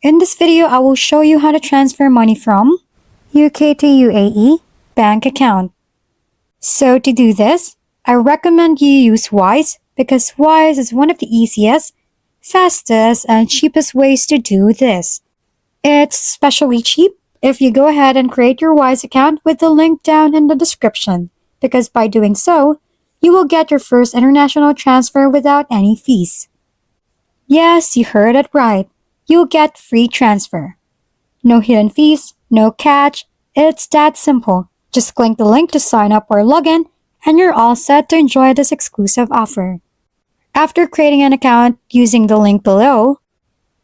In this video, I will show you how to transfer money from UK to UAE bank account. So to do this, I recommend you use Wise because Wise is one of the easiest, fastest, and cheapest ways to do this. It's especially cheap if you go ahead and create your Wise account with the link down in the description, because by doing so, you will get your first international transfer without any fees. Yes, you heard it right. You'll get free transfer. No hidden fees, no catch. It's that simple. Just click the link to sign up or log in, and you're all set to enjoy this exclusive offer. After creating an account using the link below,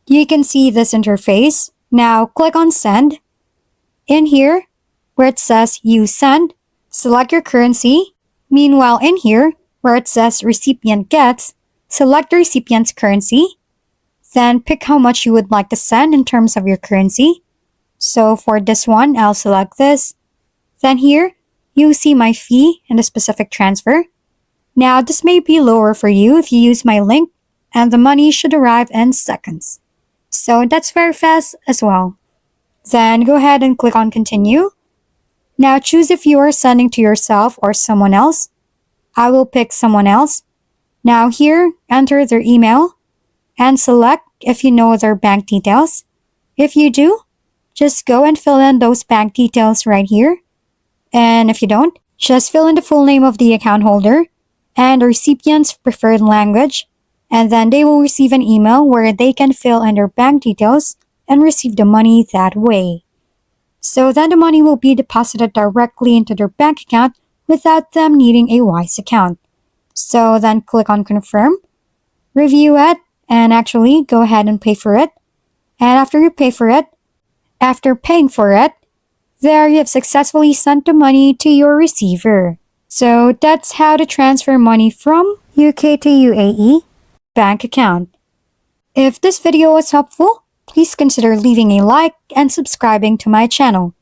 you can see this interface. Now click on Send. In here, where it says Use Send, select your currency. Meanwhile, in here, where it says Recipient Gets, select the recipient's currency. Then pick how much you would like to send in terms of your currency. So for this one, I'll select this. Then here, you see my fee and the specific transfer. Now this may be lower for you if you use my link, and the money should arrive in seconds. So that's very fast as well. Then go ahead and click on Continue. Now choose if you are sending to yourself or someone else. I will pick someone else. Now here, enter their email and select if you know their bank details. If you do, just go and fill in those bank details right here. And if you don't, just fill in the full name of the account holder and the recipient's preferred language, and then they will receive an email where they can fill in their bank details and receive the money that way. So then the money will be deposited directly into their bank account without them needing a Wise account. So then click on Confirm, review it, and actually go ahead and pay for it. And after you pay for it, after paying for it, there you have successfully sent the money to your receiver. So that's how to transfer money from UK to UAE bank account. If this video was helpful, please consider leaving a like and subscribing to my channel.